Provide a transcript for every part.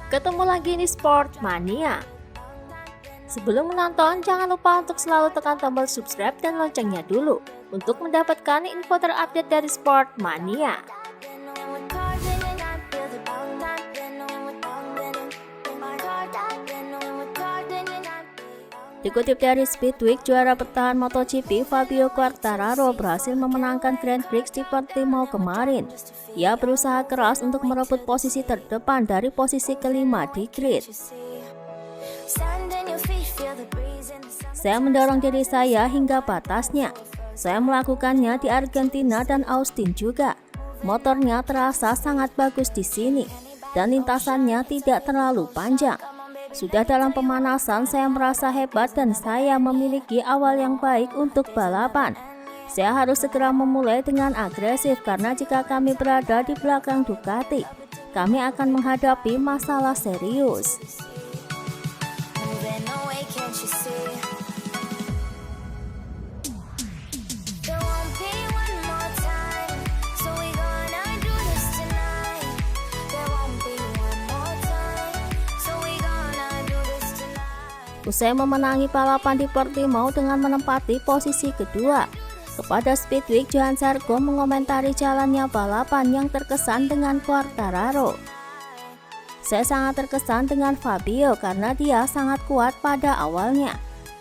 Ketemu lagi di Sport Mania. Sebelum menonton, jangan lupa untuk selalu tekan tombol subscribe dan loncengnya dulu untuk mendapatkan info terupdate dari Sport Mania. Dikutip dari Speedweek, juara bertahan MotoGP Fabio Quartararo berhasil memenangkan Grand Prix di Portimao kemarin. Ia berusaha keras untuk merebut posisi terdepan dari posisi kelima di grid. Saya mendorong diri saya hingga batasnya. Saya melakukannya di Argentina dan Austin juga. Motornya terasa sangat bagus di sini dan lintasannya tidak terlalu panjang. Sudah dalam pemanasan, saya merasa hebat dan saya memiliki awal yang baik untuk balapan. Saya harus segera memulai dengan agresif karena jika kami berada di belakang Ducati, kami akan menghadapi masalah serius. Usai memenangi balapan di Portimao dengan menempati posisi kedua, kepada Speedweek Johan Zarco mengomentari jalannya balapan yang terkesan dengan Quartararo. Saya sangat terkesan dengan Fabio karena dia sangat kuat pada awalnya.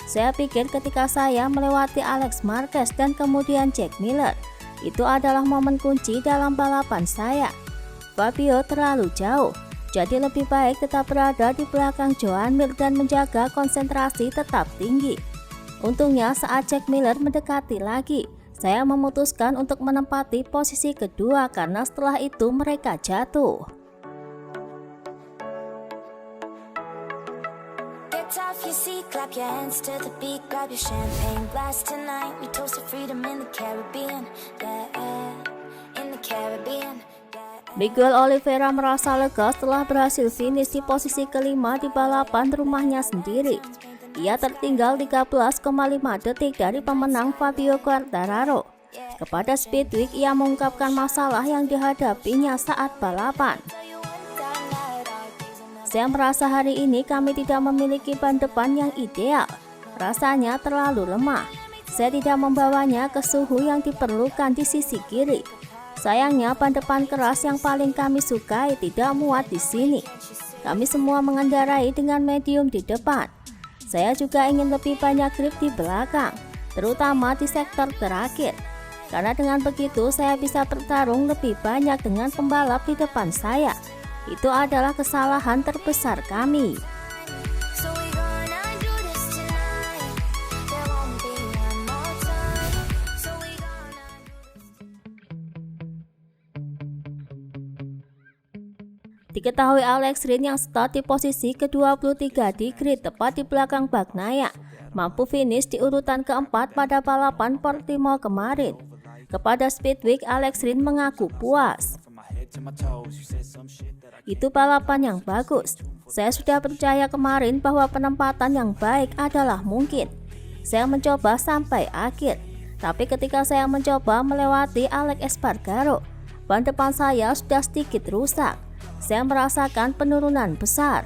Saya pikir ketika saya melewati Alex Marquez dan kemudian Jack Miller, itu adalah momen kunci dalam balapan saya. Fabio terlalu jauh. Jadi lebih baik tetap berada di belakang Joan Mir dan menjaga konsentrasi tetap tinggi. Untungnya saat Jack Miller mendekati lagi, saya memutuskan untuk menempati posisi kedua karena setelah itu mereka jatuh. Miguel Oliveira merasa lega setelah berhasil finish di posisi kelima di balapan rumahnya sendiri. Ia tertinggal 13,5 detik dari pemenang Fabio Quartararo. Kepada Speedweek, ia mengungkapkan masalah yang dihadapinya saat balapan. Saya merasa hari ini kami tidak memiliki ban depan yang ideal. Rasanya terlalu lemah. Saya tidak membawanya ke suhu yang diperlukan di sisi kiri. Sayangnya ban depan keras yang paling kami sukai tidak muat di sini. Kami semua mengendarai dengan medium di depan. Saya juga ingin lebih banyak grip di belakang, terutama di sektor terakhir. Karena dengan begitu saya bisa bertarung lebih banyak dengan pembalap di depan saya. Itu adalah kesalahan terbesar kami. Diketahui Alex Rins yang start di posisi ke-23 di grid tepat di belakang Bagnaia, mampu finish di urutan keempat pada balapan Portimao kemarin. Kepada Speedweek, Alex Rins mengaku puas. Itu balapan yang bagus. Saya sudah percaya kemarin bahwa penempatan yang baik adalah mungkin. Saya mencoba sampai akhir, tapi ketika saya mencoba melewati Alex Espargaro, ban depan saya sudah sedikit rusak. Saya merasakan penurunan besar.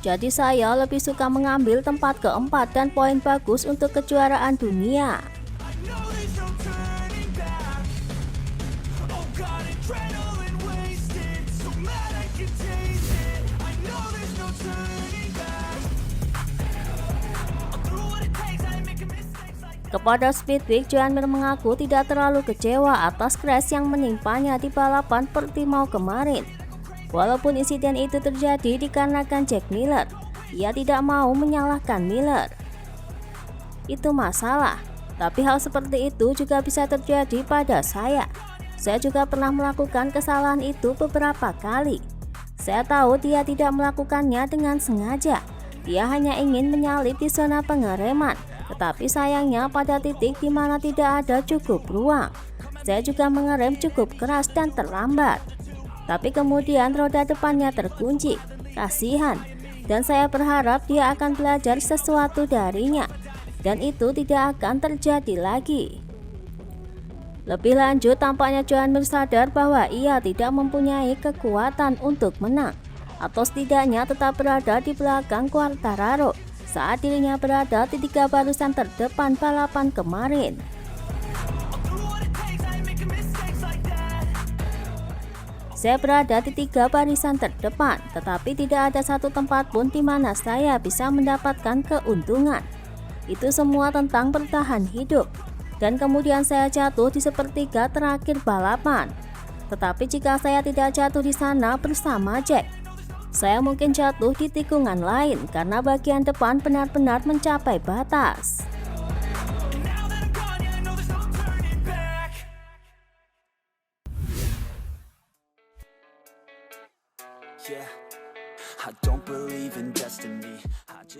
Jadi saya lebih suka mengambil tempat keempat dan poin bagus untuk kejuaraan dunia. Kepada Speedweek, Joan Mir mengaku tidak terlalu kecewa atas crash yang menimpanya di balapan Portimao kemarin. Walaupun insiden itu terjadi dikarenakan Jack Miller, ia tidak mau menyalahkan Miller. Itu masalah, tapi hal seperti itu juga bisa terjadi pada saya. Saya juga pernah melakukan kesalahan itu beberapa kali. Saya tahu dia tidak melakukannya dengan sengaja. Dia hanya ingin menyalip di zona pengereman. Tetapi sayangnya pada titik di mana tidak ada cukup ruang. Saya juga mengerem cukup keras dan terlambat. Tapi kemudian roda depannya terkunci. Kasihan. Dan saya berharap dia akan belajar sesuatu darinya. Dan itu tidak akan terjadi lagi. Lebih lanjut, tampaknya Joan Mir sadar bahwa ia tidak mempunyai kekuatan untuk menang, atau setidaknya tetap berada di belakang Quartararo saat dirinya berada di 3 barisan terdepan balapan kemarin. Saya berada di 3 barisan terdepan, tetapi tidak ada satu tempat pun di mana saya bisa mendapatkan keuntungan. Itu semua tentang bertahan hidup. Dan kemudian saya jatuh di sepertiga terakhir balapan. Tetapi jika saya tidak jatuh di sana bersama Jack, saya mungkin jatuh di tikungan lain karena bagian depan benar-benar mencapai batas.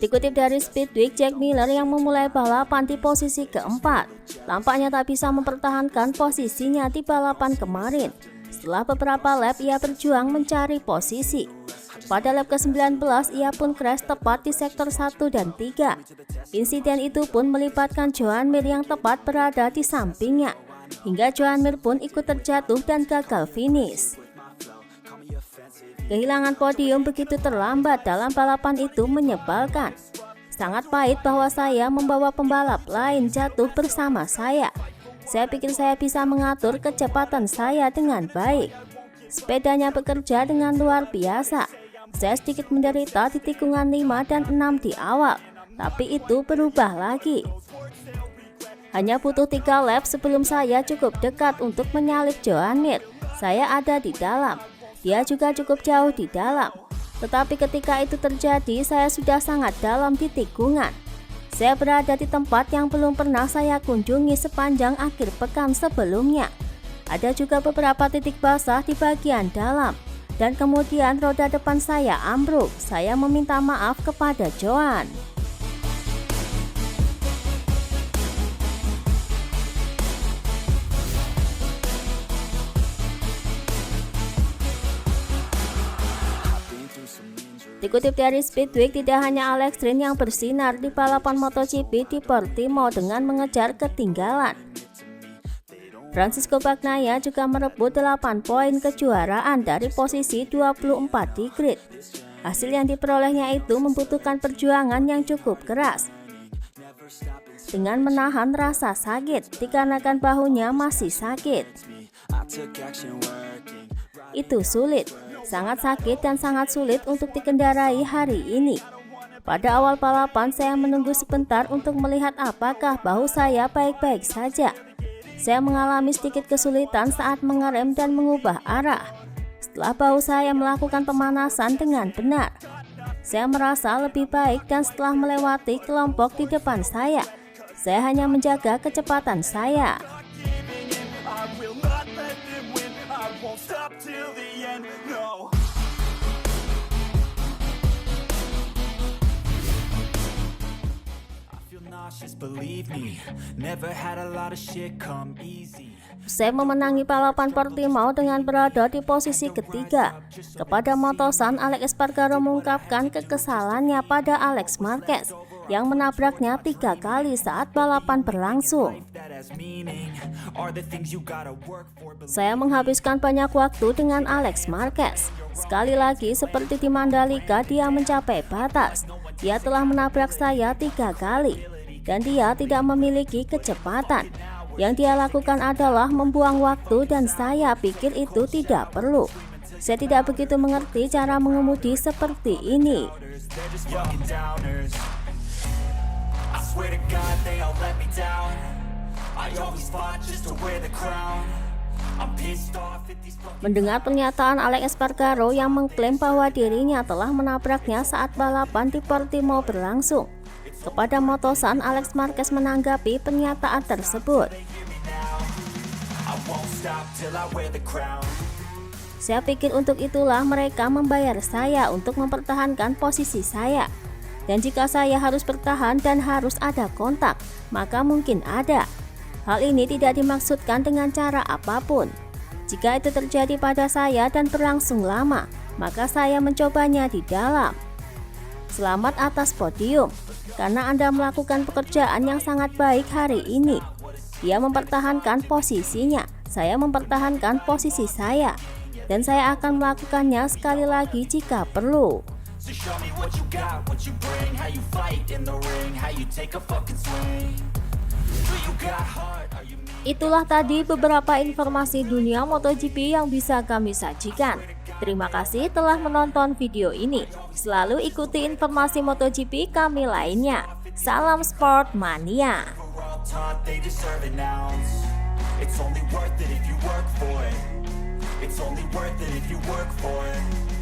Dikutip dari Speedweek, Jack Miller yang memulai balapan di posisi keempat tampaknya tak bisa mempertahankan posisinya di balapan kemarin. Setelah beberapa lap ia berjuang mencari posisi. Pada lap ke-19 ia pun crash tepat di sektor 1 dan 3. Insiden itu pun melibatkan Joan Mir yang tepat berada di sampingnya, hingga Joan Mir pun ikut terjatuh dan gagal finish. Kehilangan podium begitu terlambat dalam balapan itu menyebalkan. Sangat pahit bahwa saya membawa pembalap lain jatuh bersama saya. Saya pikir saya bisa mengatur kecepatan saya dengan baik. Sepedanya bekerja dengan luar biasa. Saya sedikit menderita di tikungan 5 dan 6 di awal, tapi itu berubah lagi. Hanya butuh 3 lap sebelum saya cukup dekat untuk menyalip Joan Mir. Saya ada di dalam. Dia juga cukup jauh di dalam. Tetapi ketika itu terjadi, saya sudah sangat dalam di tikungan. Saya berada di tempat yang belum pernah saya kunjungi sepanjang akhir pekan sebelumnya. Ada juga beberapa titik basah di bagian dalam. Dan kemudian roda depan saya ambruk. Saya meminta maaf kepada Joan. Dikutip dari Speedweek, tidak hanya Alex Rins yang bersinar di balapan MotoGP di Portimao dengan mengejar ketinggalan. Francisco Bagnaia juga merebut 8 poin kejuaraan dari posisi 24 di grid. Hasil yang diperolehnya itu membutuhkan perjuangan yang cukup keras. Dengan menahan rasa sakit dikarenakan bahunya masih sakit. Itu sulit. Sangat sakit dan sangat sulit untuk dikendarai hari ini. Pada awal balapan saya menunggu sebentar untuk melihat apakah bahu saya baik-baik saja. Saya mengalami sedikit kesulitan saat mengerem dan mengubah arah. Setelah bahu saya melakukan pemanasan dengan benar, saya merasa lebih baik dan setelah melewati kelompok di depan saya hanya menjaga kecepatan saya. Saya memenangi balapan Portimao dengan berada di posisi ketiga. Kepada Motosan, Alex Espargaro mengungkapkan kekesalannya pada Alex Marquez yang menabraknya 3 kali saat balapan berlangsung. Saya menghabiskan banyak waktu dengan Alex Marquez. Sekali lagi seperti di Mandalika, dia mencapai batas. Dia telah menabrak saya 3 kali. Dan dia tidak memiliki kecepatan. Yang dia lakukan adalah membuang waktu dan saya pikir itu tidak perlu. Saya tidak begitu mengerti cara mengemudi seperti ini. Mendengar pernyataan Alex Espargaro yang mengklaim bahwa dirinya telah menabraknya saat balapan di Portimao berlangsung, kepada Motosan, Alex Marquez menanggapi pernyataan tersebut. Saya pikir untuk itulah mereka membayar saya untuk mempertahankan posisi saya. Dan jika saya harus bertahan dan harus ada kontak, maka mungkin ada. Hal ini tidak dimaksudkan dengan cara apapun. Jika itu terjadi pada saya dan berlangsung lama, maka saya mencobanya di dalam. Selamat atas podium, karena Anda melakukan pekerjaan yang sangat baik hari ini. Dia mempertahankan posisinya, saya mempertahankan posisi saya, dan saya akan melakukannya sekali lagi jika perlu. So show me what you got, what you bring, how you fight in the ring, how you take a fucking swing. Do you got heart, are you mean? Itulah tadi beberapa informasi dunia MotoGP yang bisa kami sajikan. Terima kasih telah menonton video ini. Selalu ikuti informasi MotoGP kami lainnya. Salam Sport Mania. We're all taught they deserve an ounce. It's only worth it if you work for it. It's only worth it if you work for it.